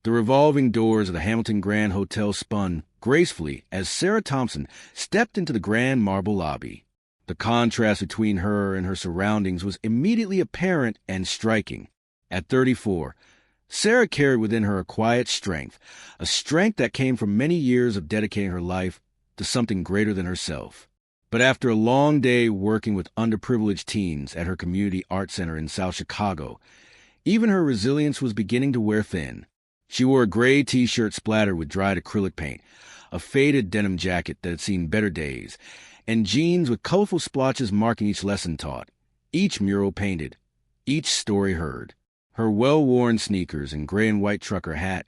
The revolving doors of the Hamilton Grand Hotel spun gracefully as Sarah Thompson stepped into the grand marble lobby. The contrast between her and her surroundings was immediately apparent and striking. At 34, Sarah carried within her a quiet strength, a strength that came from many years of dedicating her life to something greater than herself. But after a long day working with underprivileged teens at her community art center in South Chicago, even her resilience was beginning to wear thin. She wore a gray T-shirt splattered with dried acrylic paint, a faded denim jacket that had seen better days, and jeans with colorful splotches marking each lesson taught, each mural painted, each story heard. Her well-worn sneakers and gray and white trucker hat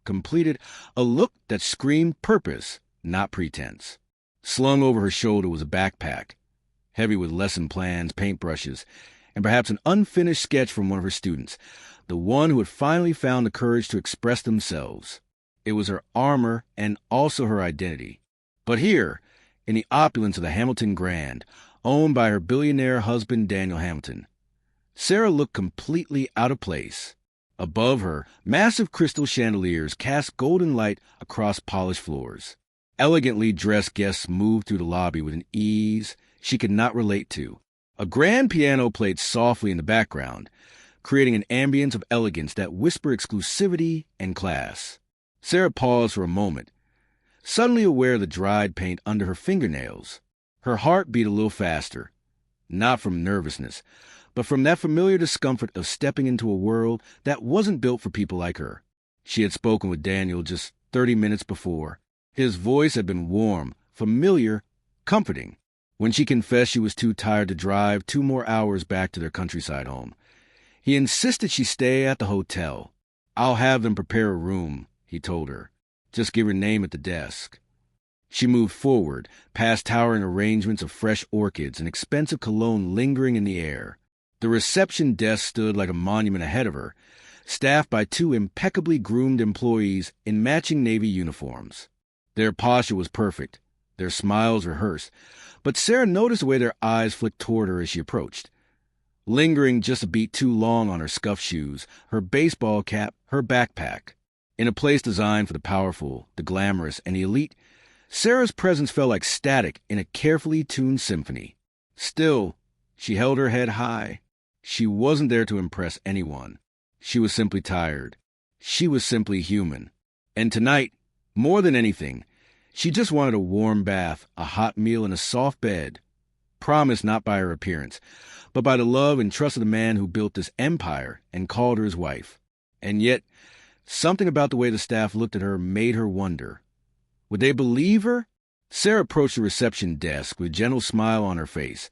completed a look that screamed purpose, not pretense. Slung over her shoulder was a backpack, heavy with lesson plans, paintbrushes, and perhaps an unfinished sketch from one of her students, the one who had finally found the courage to express themselves. It was her armor and also her identity. But here, in the opulence of the Hamilton Grand, owned by her billionaire husband Daniel Hamilton, Sarah looked completely out of place. Above her, massive crystal chandeliers cast golden light across polished floors. Elegantly dressed guests moved through the lobby with an ease she could not relate to. A grand piano played softly in the background, creating an ambience of elegance that whispered exclusivity and class. Sarah paused for a moment, suddenly aware of the dried paint under her fingernails. Her heart beat a little faster, not from nervousness, but from that familiar discomfort of stepping into a world that wasn't built for people like her. She had spoken with Daniel just 30 minutes before. His voice had been warm, familiar, comforting. When she confessed she was too tired to drive 2 more hours back to their countryside home, he insisted she stay at the hotel. "I'll have them prepare a room," he told her. "Just give her name at the desk." She moved forward, past towering arrangements of fresh orchids and expensive cologne lingering in the air. The reception desk stood like a monument ahead of her, staffed by 2 impeccably groomed employees in matching Navy uniforms. Their posture was perfect, their smiles rehearsed, but Sarah noticed the way their eyes flicked toward her as she approached. Lingering just a beat too long on her scuffed shoes, her baseball cap, her backpack. In a place designed for the powerful, the glamorous, and the elite, Sarah's presence felt like static in a carefully tuned symphony. Still, she held her head high. She wasn't there to impress anyone. She was simply tired. She was simply human. And tonight, more than anything, she just wanted a warm bath, a hot meal, and a soft bed. Promised not by her appearance, but by the love and trust of the man who built this empire and called her his wife. And yet, something about the way the staff looked at her made her wonder. Would they believe her? Sarah approached the reception desk with a gentle smile on her face,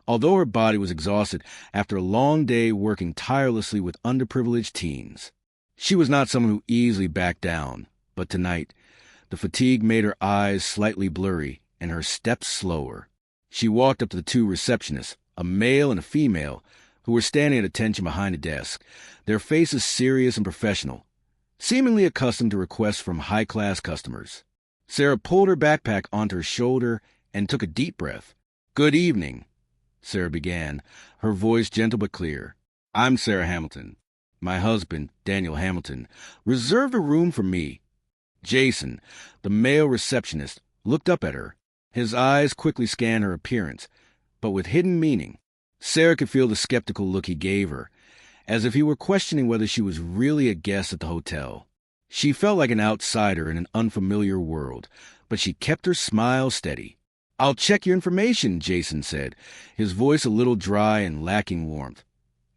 although her body was exhausted after a long day working tirelessly with underprivileged teens. She was not someone who easily backed down, but tonight, the fatigue made her eyes slightly blurry and her steps slower. She walked up to the 2 receptionists, a male and a female, who were standing at attention behind the desk, their faces serious and professional, seemingly accustomed to requests from high-class customers. Sarah pulled her backpack onto her shoulder and took a deep breath. "Good evening," Sarah began, her voice gentle but clear. "I'm Sarah Hamilton. My husband, Daniel Hamilton, reserved a room for me." Jason, the male receptionist, looked up at her. His eyes quickly scanned her appearance, but with hidden meaning. Sarah could feel the skeptical look he gave her, as if he were questioning whether she was really a guest at the hotel. She felt like an outsider in an unfamiliar world, but she kept her smile steady. "I'll check your information," Jason said, his voice a little dry and lacking warmth,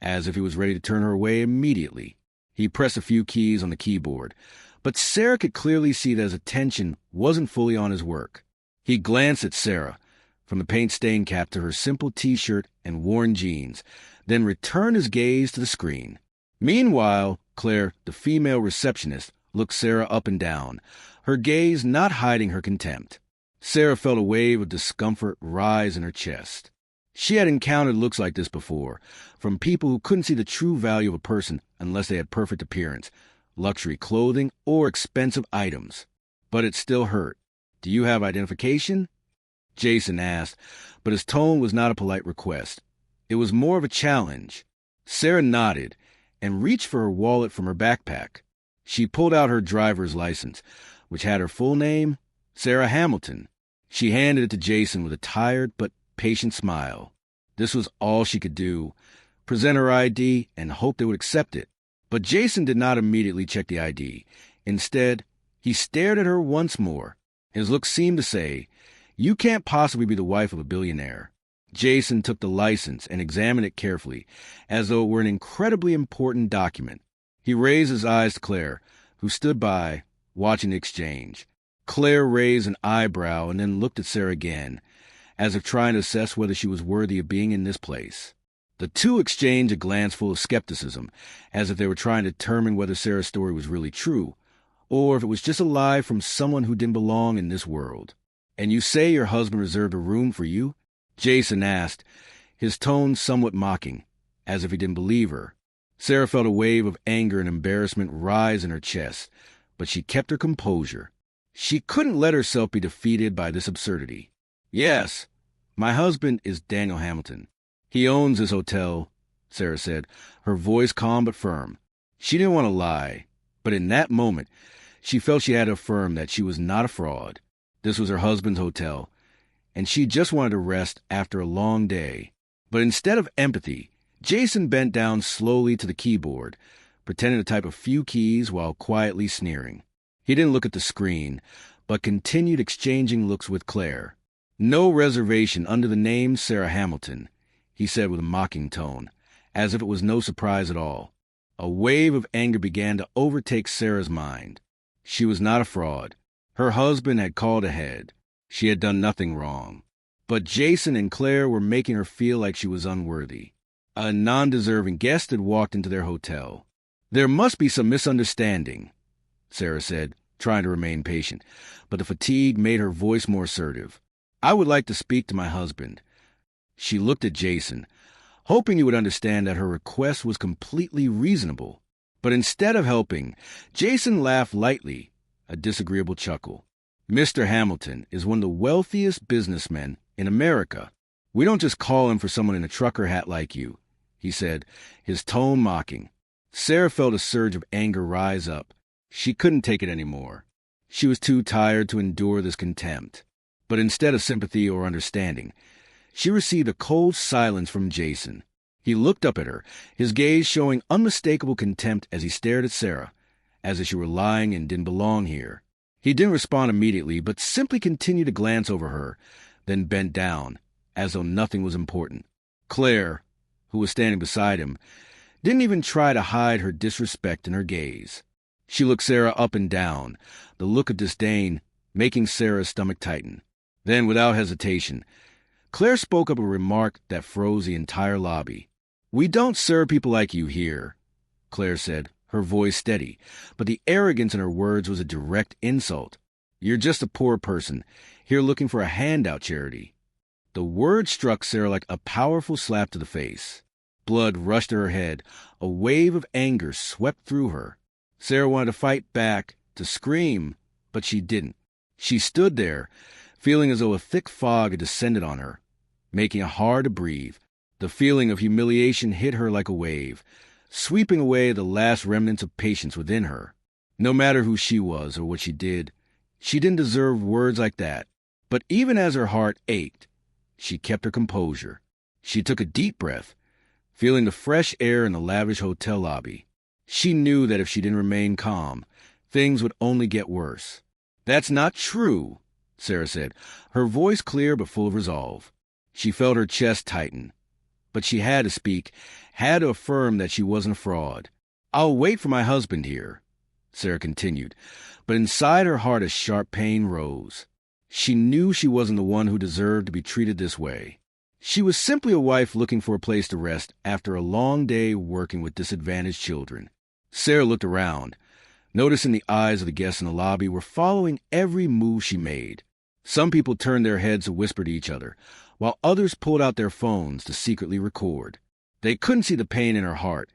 as if he was ready to turn her away immediately. He pressed a few keys on the keyboard, but Sarah could clearly see that his attention wasn't fully on his work. He glanced at Sarah, from the paint-stained cap to her simple T-shirt and worn jeans, then returned his gaze to the screen. Meanwhile, Claire, the female receptionist, looked Sarah up and down, her gaze not hiding her contempt. Sarah felt a wave of discomfort rise in her chest. She had encountered looks like this before, from people who couldn't see the true value of a person unless they had perfect appearance, luxury clothing, or expensive items. But it still hurt. "Do you have identification?" Jason asked, but his tone was not a polite request. It was more of a challenge. Sarah nodded and reached for her wallet from her backpack. She pulled out her driver's license, which had her full name, Sarah Hamilton. She handed it to Jason with a tired but patient smile. This was all she could do, present her ID and hope they would accept it. But Jason did not immediately check the ID. Instead, he stared at her once more. His look seemed to say, "You can't possibly be the wife of a billionaire." Jason took the license and examined it carefully, as though it were an incredibly important document. He raised his eyes to Claire, who stood by, watching the exchange. Claire raised an eyebrow and then looked at Sarah again, as if trying to assess whether she was worthy of being in this place. The two exchanged a glance full of skepticism, as if they were trying to determine whether Sarah's story was really true, or if it was just a lie from someone who didn't belong in this world. "And you say your husband reserved a room for you?" Jason asked, his tone somewhat mocking, as if he didn't believe her. Sarah felt a wave of anger and embarrassment rise in her chest, but she kept her composure. She couldn't let herself be defeated by this absurdity. "Yes, my husband is Daniel Hamilton. He owns this hotel," Sarah said, her voice calm but firm. She didn't want to lie, but in that moment, she felt she had to affirm that she was not a fraud. This was her husband's hotel, and she just wanted to rest after a long day. But instead of empathy, Jason bent down slowly to the keyboard, pretending to type a few keys while quietly sneering. He didn't look at the screen, but continued exchanging looks with Claire. "No reservation under the name Sarah Hamilton," he said with a mocking tone, as if it was no surprise at all. A wave of anger began to overtake Sarah's mind. She was not a fraud. Her husband had called ahead. She had done nothing wrong. But Jason and Claire were making her feel like she was unworthy. A non-deserving guest had walked into their hotel. "There must be some misunderstanding," Sarah said, trying to remain patient, but the fatigue made her voice more assertive. "I would like to speak to my husband." She looked at Jason, hoping he would understand that her request was completely reasonable. But instead of helping, Jason laughed lightly, a disagreeable chuckle. "Mr. Hamilton is one of the wealthiest businessmen in America. We don't just call him for someone in a trucker hat like you," he said, his tone mocking. Sarah felt a surge of anger rise up. She couldn't take it anymore. She was too tired to endure this contempt. But instead of sympathy or understanding, she received a cold silence from Jason. He looked up at her, his gaze showing unmistakable contempt as he stared at Sarah, as if she were lying and didn't belong here. He didn't respond immediately, but simply continued to glance over her, then bent down, as though nothing was important. Claire, who was standing beside him, didn't even try to hide her disrespect in her gaze. She looked Sarah up and down, the look of disdain making Sarah's stomach tighten. Then, without hesitation, Claire spoke up a remark that froze the entire lobby. "We don't serve people like you here," Claire said, her voice steady, but the arrogance in her words was a direct insult. "You're just a poor person, here looking for a handout charity." The word struck Sarah like a powerful slap to the face. Blood rushed to her head. A wave of anger swept through her. Sarah wanted to fight back, to scream, but she didn't. She stood there, feeling as though a thick fog had descended on her, making it hard to breathe. The feeling of humiliation hit her like a wave, sweeping away the last remnants of patience within her. No matter who she was or what she didn't deserve words like that. But even as her heart ached, she kept her composure. She took a deep breath, feeling the fresh air in the lavish hotel lobby. She knew that if she didn't remain calm, things would only get worse. "That's not true," Sarah said, her voice clear but full of resolve. She felt her chest tighten. But she had to speak, had to affirm that she wasn't a fraud. "I'll wait for my husband here," Sarah continued, but inside her heart a sharp pain rose. She knew she wasn't the one who deserved to be treated this way. She was simply a wife looking for a place to rest after a long day working with disadvantaged children. Sarah looked around, noticing the eyes of the guests in the lobby were following every move she made. Some people turned their heads to whisper to each other, while others pulled out their phones to secretly record. They couldn't see the pain in her heart,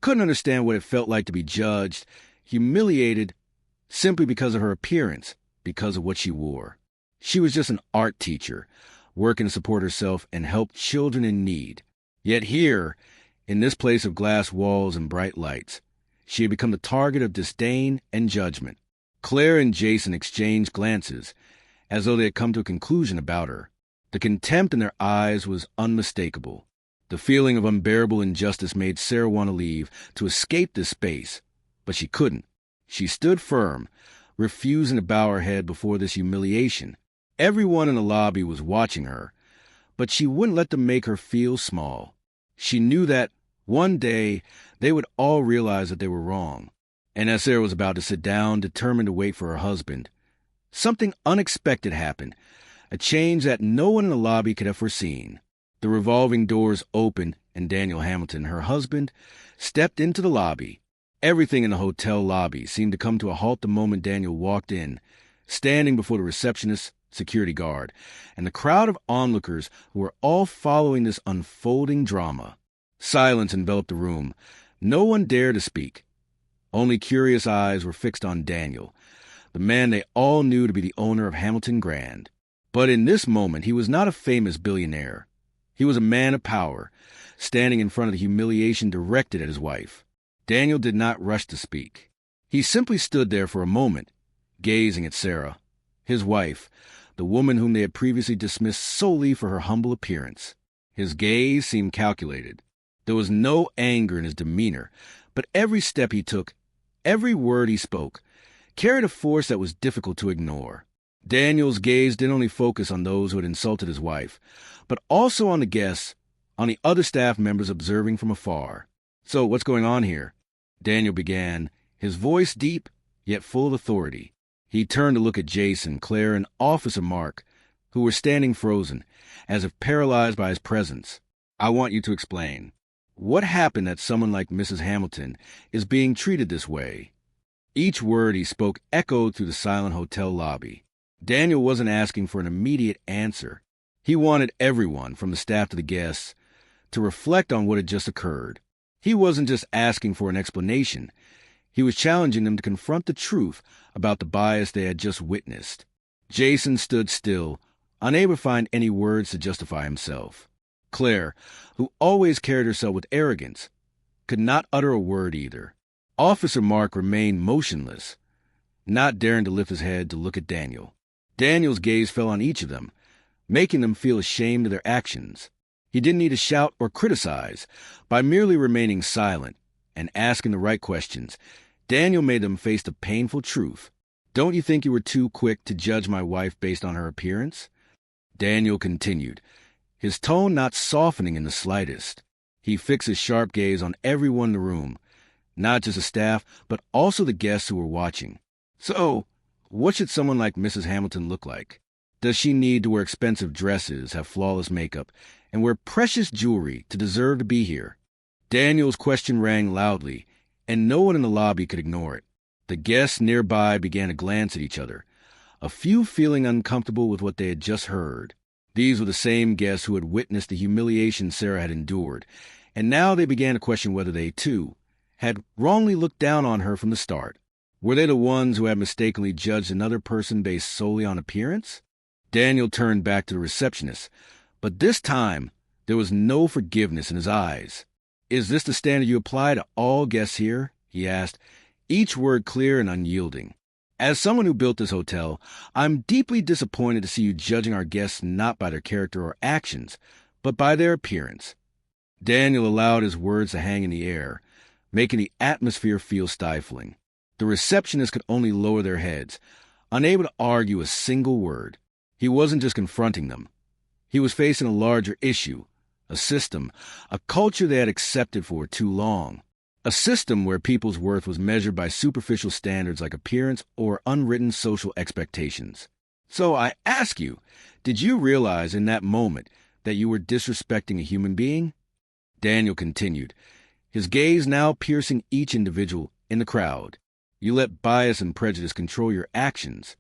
couldn't understand what it felt like to be judged, humiliated, simply because of her appearance, because of what she wore. She was just an art teacher, working to support herself and help children in need. Yet here, in this place of glass walls and bright lights, She had become the target of disdain and judgment. Claire and Jason exchanged glances, as though they had come to a conclusion about her. The contempt in their eyes was unmistakable. The feeling of unbearable injustice made Sarah want to leave, to escape this space, but she couldn't. She stood firm, refusing to bow her head before this humiliation. Everyone in the lobby was watching her, but she wouldn't let them make her feel small. She knew that one day they would all realize that they were wrong. And as Sarah was about to sit down, determined to wait for her husband, something unexpected happened, a change that no one in the lobby could have foreseen. The revolving doors opened, and Daniel Hamilton, her husband, stepped into the lobby. Everything in the hotel lobby seemed to come to a halt the moment Daniel walked in, standing before the receptionist, security guard, and the crowd of onlookers who were all following this unfolding drama. Silence enveloped the room. No one dared to speak. Only curious eyes were fixed on Daniel, the man they all knew to be the owner of Hamilton Grand. But in this moment, he was not a famous billionaire. He was a man of power, standing in front of the humiliation directed at his wife. Daniel did not rush to speak. He simply stood there for a moment, gazing at Sarah, his wife, the woman whom they had previously dismissed solely for her humble appearance. His gaze seemed calculated. There was no anger in his demeanor, but every step he took, every word he spoke, carried a force that was difficult to ignore. Daniel's gaze didn't only focus on those who had insulted his wife, but also on the guests, on the other staff members observing from afar. "So, what's going on here?" Daniel began, his voice deep, yet full of authority. He turned to look at Jason, Claire, and Officer Mark, who were standing frozen, as if paralyzed by his presence. "I want you to explain. What happened that someone like Mrs. Hamilton is being treated this way?" Each word he spoke echoed through the silent hotel lobby. Daniel wasn't asking for an immediate answer. He wanted everyone, from the staff to the guests, to reflect on what had just occurred. He wasn't just asking for an explanation. He was challenging them to confront the truth about the bias they had just witnessed. Jason stood still, unable to find any words to justify himself. Claire, who always carried herself with arrogance, could not utter a word either. Officer Mark remained motionless, not daring to lift his head to look at Daniel. Daniel's gaze fell on each of them, making them feel ashamed of their actions. He didn't need to shout or criticize. By merely remaining silent and asking the right questions, Daniel made them face the painful truth. "Don't you think you were too quick to judge my wife based on her appearance?" Daniel continued, his tone not softening in the slightest. He fixed his sharp gaze on everyone in the room, not just the staff, but also the guests who were watching. "So, what should someone like Mrs. Hamilton look like? Does she need to wear expensive dresses, have flawless makeup, and wear precious jewelry to deserve to be here?" Daniel's question rang loudly, and no one in the lobby could ignore it. The guests nearby began to glance at each other, a few feeling uncomfortable with what they had just heard. These were the same guests who had witnessed the humiliation Sarah had endured, and now they began to question whether they, too, had wrongly looked down on her from the start. Were they the ones who had mistakenly judged another person based solely on appearance? Daniel turned back to the receptionist, but this time there was no forgiveness in his eyes. "Is this the standard you apply to all guests here?" he asked, each word clear and unyielding. "As someone who built this hotel, I'm deeply disappointed to see you judging our guests not by their character or actions, but by their appearance." Daniel allowed his words to hang in the air, making the atmosphere feel stifling. The receptionists could only lower their heads, unable to argue a single word. He wasn't just confronting them. He was facing a larger issue, a system, a culture they had accepted for too long. A system where people's worth was measured by superficial standards like appearance or unwritten social expectations. "So I ask you, did you realize in that moment that you were disrespecting a human being?" Daniel continued, his gaze now piercing each individual in the crowd. "You let bias and prejudice control your actions."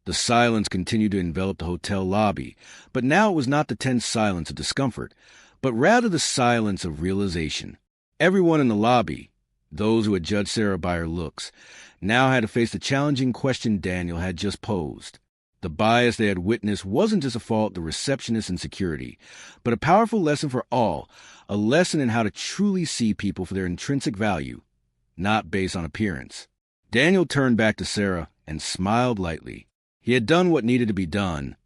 The silence continued to envelop the hotel lobby, but now it was not the tense silence of discomfort, but rather the silence of realization. Everyone in the lobby, those who had judged Sarah by her looks, now had to face the challenging question Daniel had just posed. The bias they had witnessed wasn't just a fault of the receptionist and security, but a powerful lesson for all, a lesson in how to truly see people for their intrinsic value, not based on appearance. Daniel turned back to Sarah and smiled lightly. He had done what needed to be done,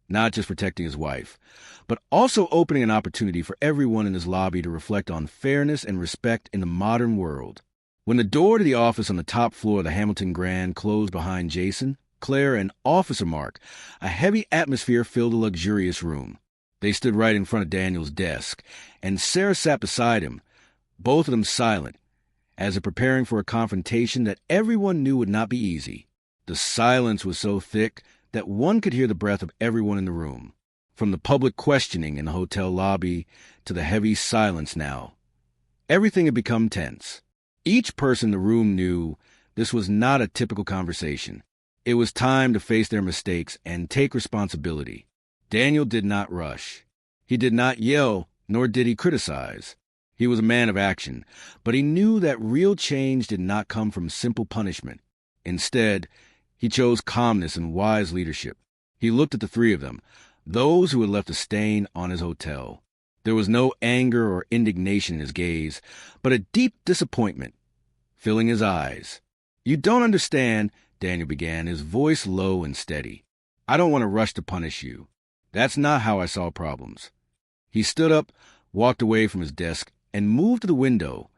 not just protecting his wife, but also opening an opportunity for everyone in his lobby to reflect on fairness and respect in the modern world. When the door to the office on the top floor of the Hamilton Grand closed behind Jason, Claire, and Officer Mark, a heavy atmosphere filled the luxurious room. They stood right in front of Daniel's desk, and Sarah sat beside him, both of them silent, as if preparing for a confrontation that everyone knew would not be easy. The silence was so thick that one could hear the breath of everyone in the room, from the public questioning in the hotel lobby to the heavy silence now. Everything had become tense. Each person in the room knew this was not a typical conversation. It was time to face their mistakes and take responsibility. Daniel did not rush. He did not yell, nor did he criticize. He was a man of action, but he knew that real change did not come from simple punishment. Instead, he chose calmness and wise leadership. He looked at the three of them, those who had left a stain on his hotel. There was no anger or indignation in his gaze, but a deep disappointment filling his eyes. "You don't understand," Daniel began, his voice low and steady. "I don't want to rush to punish you. That's not how I solve problems." He stood up, walked away from his desk, and moved to the window,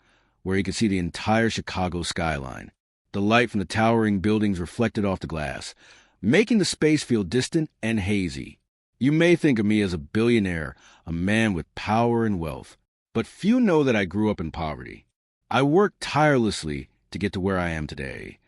where he could see the entire Chicago skyline. The light from the towering buildings reflected off the glass, making the space feel distant and hazy. "You may think of me as a billionaire, a man with power and wealth, but few know that I grew up in poverty. I worked tirelessly to get to where I am today."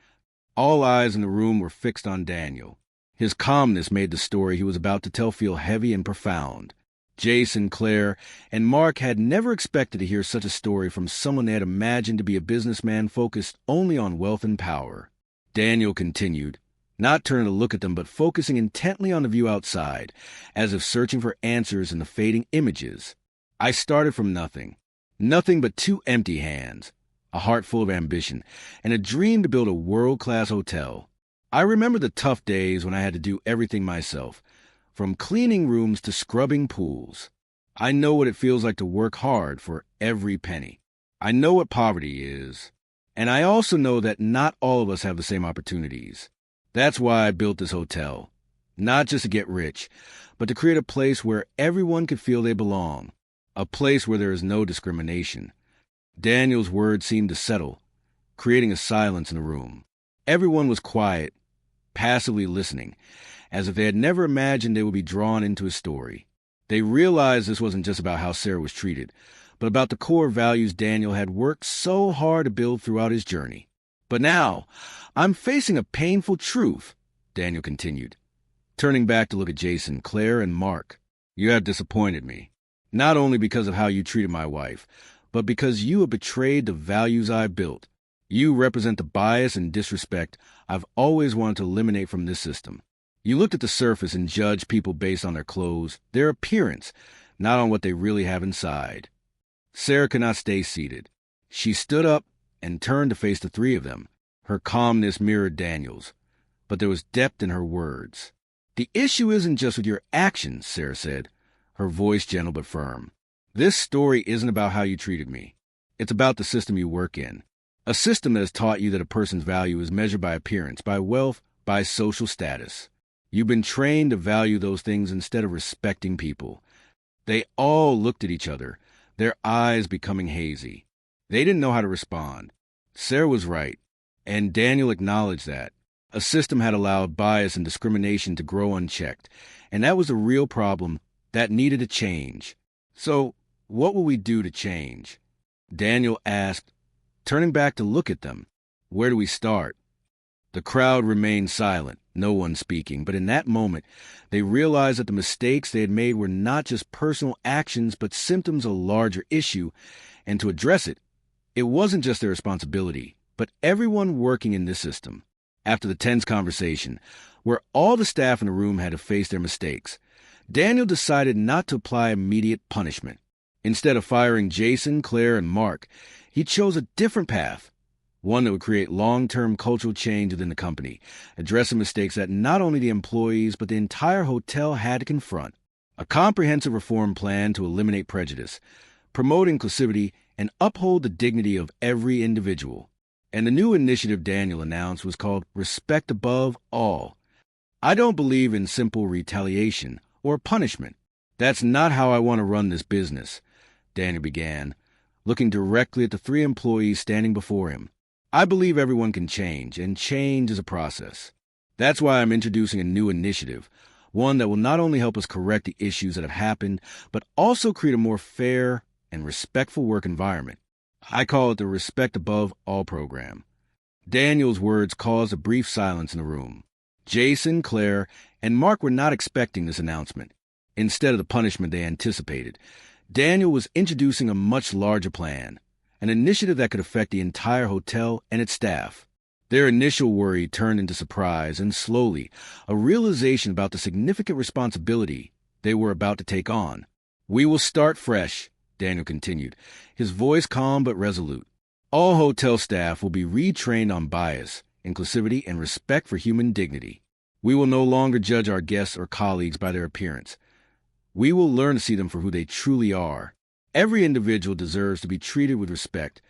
All eyes in the room were fixed on Daniel. His calmness made the story he was about to tell feel heavy and profound. Jason, Claire, and Mark had never expected to hear such a story from someone they had imagined to be a businessman focused only on wealth and power. Daniel continued, not turning to look at them but focusing intently on the view outside, as if searching for answers in the fading images. "I started from nothing. Nothing but two empty hands, a heart full of ambition, and a dream to build a world-class hotel. I remember the tough days when I had to do everything myself, from cleaning rooms to scrubbing pools. I know what it feels like to work hard for every penny. I know what poverty is, and I also know that not all of us have the same opportunities. That's why I built this hotel, not just to get rich, but to create a place where everyone could feel they belong, a place where there is no discrimination." Daniel's words seemed to settle, creating a silence in the room. Everyone was quiet, passively listening, as if they had never imagined they would be drawn into his story. They realized this wasn't just about how Sarah was treated, but about the core values Daniel had worked so hard to build throughout his journey. "But now, I'm facing a painful truth," Daniel continued, turning back to look at Jason, Claire, and Mark. "You have disappointed me, not only because of how you treated my wife, but because you have betrayed the values I built. You represent the bias and disrespect I've always wanted to eliminate from this system. You looked at the surface and judged people based on their clothes, their appearance, not on what they really have inside." Sarah could not stay seated. She stood up and turned to face the three of them. Her calmness mirrored Daniel's, but there was depth in her words. "The issue isn't just with your actions," Sarah said, her voice gentle but firm. "This story isn't about how you treated me. It's about the system you work in. A system that has taught you that a person's value is measured by appearance, by wealth, by social status. You've been trained to value those things instead of respecting people." They all looked at each other, their eyes becoming hazy. They didn't know how to respond. Sarah was right, and Daniel acknowledged that. A system had allowed bias and discrimination to grow unchecked, and that was a real problem that needed to change. "So, what will we do to change?" Daniel asked, turning back to look at them. "Where do we start?" The crowd remained silent, no one speaking, but in that moment, they realized that the mistakes they had made were not just personal actions, but symptoms of a larger issue, and to address it, it wasn't just their responsibility, but everyone working in this system. After the tense conversation, where all the staff in the room had to face their mistakes, Daniel decided not to apply immediate punishment. Instead of firing Jason, Claire, and Mark, he chose a different path, one that would create long-term cultural change within the company, addressing mistakes that not only the employees but the entire hotel had to confront. A comprehensive reform plan to eliminate prejudice, promote inclusivity, and uphold the dignity of every individual. And the new initiative Daniel announced was called Respect Above All. I don't believe in simple retaliation or punishment. That's not how I want to run this business, Daniel began, looking directly at the three employees standing before him. I believe everyone can change, and change is a process. That's why I'm introducing a new initiative, one that will not only help us correct the issues that have happened, but also create a more fair and respectful work environment. I call it the Respect Above All program. Daniel's words caused a brief silence in the room. Jason, Claire, and Mark were not expecting this announcement. Instead of the punishment they anticipated, Daniel was introducing a much larger plan, an initiative that could affect the entire hotel and its staff. Their initial worry turned into surprise and slowly a realization about the significant responsibility they were about to take on. We will start fresh, Daniel continued, his voice calm but resolute. All hotel staff will be retrained on bias, inclusivity, and respect for human dignity. We will no longer judge our guests or colleagues by their appearance. We will learn to see them for who they truly are. Every individual deserves to be treated with respect,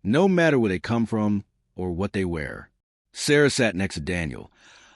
no matter where they come from or what they wear. Sarah sat next to Daniel,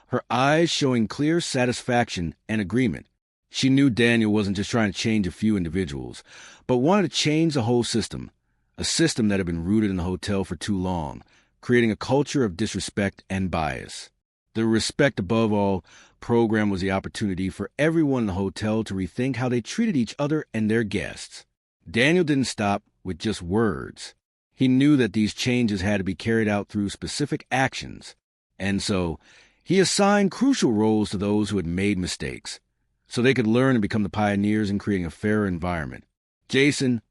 her eyes showing clear satisfaction and agreement. She knew Daniel wasn't just trying to change a few individuals, but wanted to change the whole system, a system that had been rooted in the hotel for too long, creating a culture of disrespect and bias. The Respect Above All program was the opportunity for everyone in the hotel to rethink how they treated each other and their guests. Daniel didn't stop with just words. He knew that these changes had to be carried out through specific actions, and so he assigned crucial roles to those who had made mistakes, so they could learn and become the pioneers in creating a fairer environment. Jason,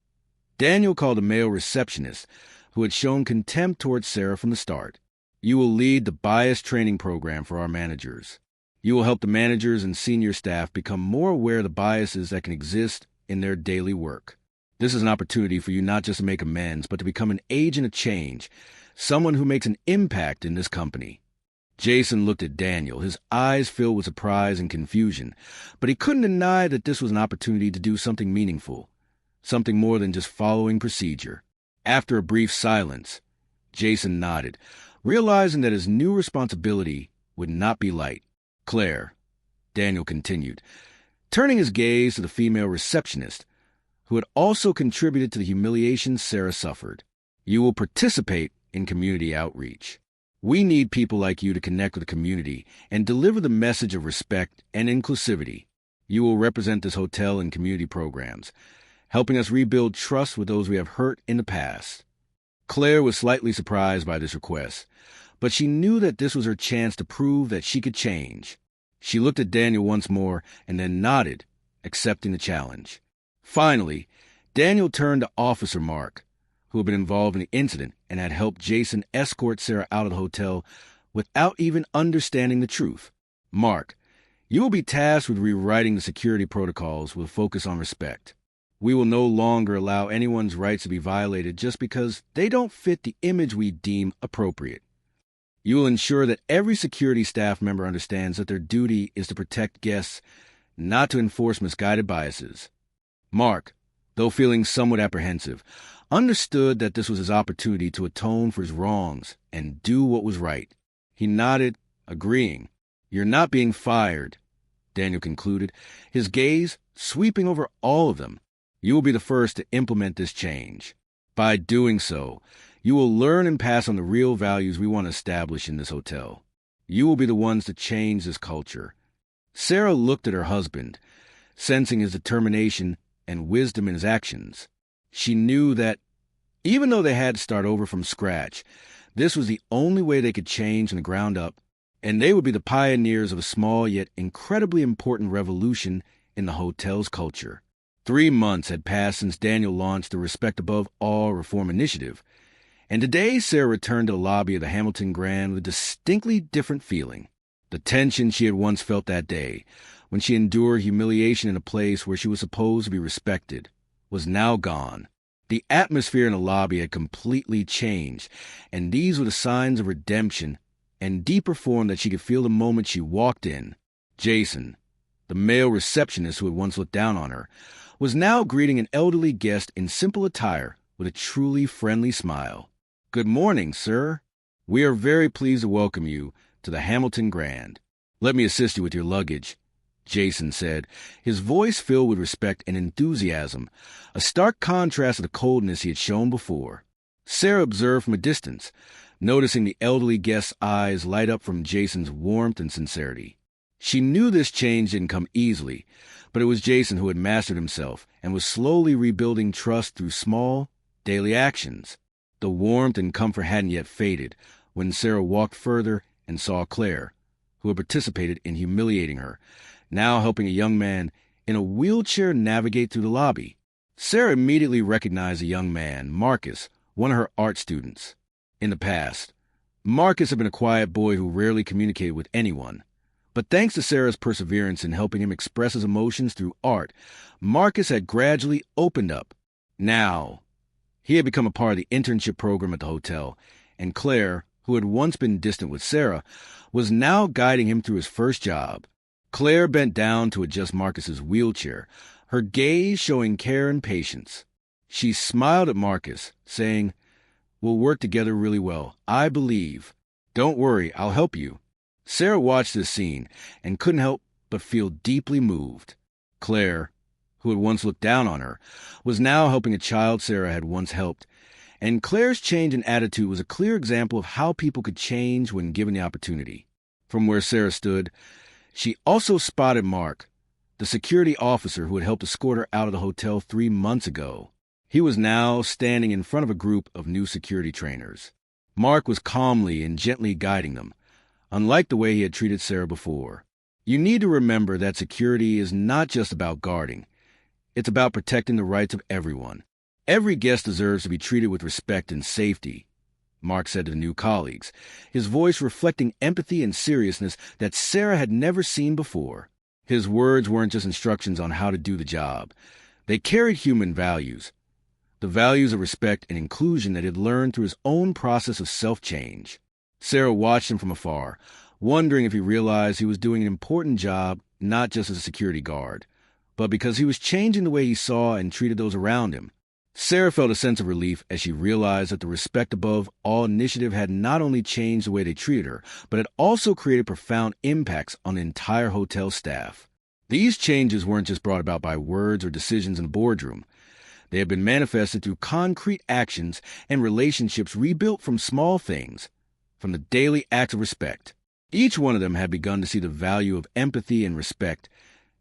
Daniel called a male receptionist who had shown contempt towards Sarah from the start. You will lead the bias training program for our managers. You will help the managers and senior staff become more aware of the biases that can exist in their daily work. This is an opportunity for you not just to make amends, but to become an agent of change, someone who makes an impact in this company. Jason looked at Daniel, his eyes filled with surprise and confusion, but he couldn't deny that this was an opportunity to do something meaningful, something more than just following procedure. After a brief silence, Jason nodded, realizing that his new responsibility would not be light. Claire, Daniel continued, turning his gaze to the female receptionist, who had also contributed to the humiliation Sarah suffered. You will participate in community outreach. We need people like you to connect with the community and deliver the message of respect and inclusivity. You will represent this hotel in community programs, helping us rebuild trust with those we have hurt in the past. Claire was slightly surprised by this request, but she knew that this was her chance to prove that she could change. She looked at Daniel once more and then nodded, accepting the challenge. Finally, Daniel turned to Officer Mark, who had been involved in the incident and had helped Jason escort Sarah out of the hotel without even understanding the truth. Mark, you will be tasked with rewriting the security protocols with a focus on respect. We will no longer allow anyone's rights to be violated just because they don't fit the image we deem appropriate. You will ensure that every security staff member understands that their duty is to protect guests, not to enforce misguided biases. Mark, though feeling somewhat apprehensive, understood that this was his opportunity to atone for his wrongs and do what was right. He nodded, agreeing. You're not being fired, Daniel concluded, his gaze sweeping over all of them. You will be the first to implement this change. By doing so, you will learn and pass on the real values we want to establish in this hotel. You will be the ones to change this culture. Sarah looked at her husband, sensing his determination and wisdom in his actions. She knew that, even though they had to start over from scratch, this was the only way they could change from the ground up, and they would be the pioneers of a small yet incredibly important revolution in the hotel's culture. 3 months had passed since Daniel launched the Respect Above All reform initiative, and today Sarah returned to the lobby of the Hamilton Grand with a distinctly different feeling. The tension she had once felt that day, when she endured humiliation in a place where she was supposed to be respected, was now gone. The atmosphere in the lobby had completely changed, and these were the signs of redemption and deep reform that she could feel the moment she walked in. Jason, the male receptionist who had once looked down on her, was now greeting an elderly guest in simple attire with a truly friendly smile. "Good morning, sir," We are very pleased to welcome you to the Hamilton Grand. Let me assist you with your luggage, Jason said, his voice filled with respect and enthusiasm, a stark contrast to the coldness he had shown before. Sarah observed from a distance, noticing the elderly guest's eyes light up from Jason's warmth and sincerity. She knew this change didn't come easily, but it was Jason who had mastered himself and was slowly rebuilding trust through small, daily actions. The warmth and comfort hadn't yet faded when Sarah walked further and saw Claire, who had participated in humiliating her, now helping a young man in a wheelchair navigate through the lobby. Sarah immediately recognized the young man, Marcus, one of her art students. In the past, Marcus had been a quiet boy who rarely communicated with anyone. But thanks to Sarah's perseverance in helping him express his emotions through art, Marcus had gradually opened up. Now, he had become a part of the internship program at the hotel, and Claire, who had once been distant with Sarah, was now guiding him through his first job. Claire bent down to adjust Marcus's wheelchair, her gaze showing care and patience. She smiled at Marcus, saying, "We'll work together really well, I believe. Don't worry, I'll help you." Sarah watched this scene and couldn't help but feel deeply moved. Claire, who had once looked down on her, was now helping a child Sarah had once helped, and Claire's change in attitude was a clear example of how people could change when given the opportunity. From where Sarah stood, she also spotted Mark, the security officer who had helped escort her out of the hotel 3 months ago. He was now standing in front of a group of new security trainers. Mark was calmly and gently guiding them, unlike the way he had treated Sarah before. You need to remember that security is not just about guarding. It's about protecting the rights of everyone. Every guest deserves to be treated with respect and safety, Mark said to the new colleagues, his voice reflecting empathy and seriousness that Sarah had never seen before. His words weren't just instructions on how to do the job. They carried human values, the values of respect and inclusion that he had learned through his own process of self-change. Sarah watched him from afar, wondering if he realized he was doing an important job not just as a security guard, but because he was changing the way he saw and treated those around him. Sarah felt a sense of relief as she realized that the Respect Above All initiative had not only changed the way they treated her, but had also created profound impacts on the entire hotel staff. These changes weren't just brought about by words or decisions in the boardroom. They had been manifested through concrete actions and relationships rebuilt from small things, from the daily acts of respect. Each one of them had begun to see the value of empathy and respect,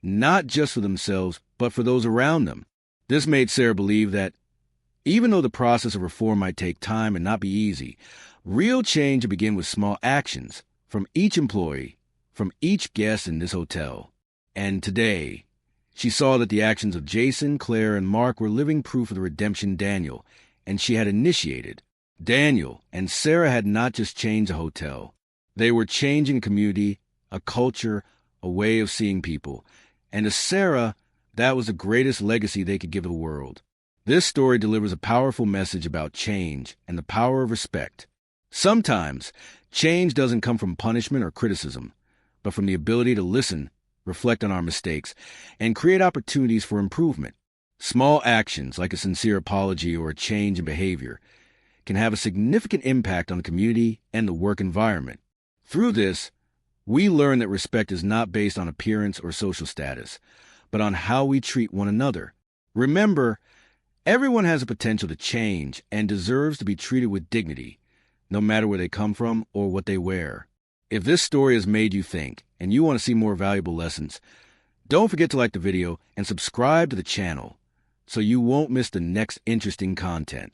not just for themselves, but for those around them. This made Sarah believe that, even though the process of reform might take time and not be easy, real change would begin with small actions from each employee, from each guest in this hotel. And today, she saw that the actions of Jason, Claire, and Mark were living proof of the redemption Daniel and she had initiated. Daniel and Sarah had not just changed a hotel. They were changing a community, a culture, a way of seeing people. And to Sarah, that was the greatest legacy they could give the world. This story delivers a powerful message about change and the power of respect. Sometimes, change doesn't come from punishment or criticism, but from the ability to listen, reflect on our mistakes, and create opportunities for improvement. Small actions, like a sincere apology or a change in behavior, can have a significant impact on the community and the work environment. Through this, we learn that respect is not based on appearance or social status, but on how we treat one another. Remember, everyone has the potential to change and deserves to be treated with dignity, no matter where they come from or what they wear. If this story has made you think and you want to see more valuable lessons, don't forget to like the video and subscribe to the channel so you won't miss the next interesting content.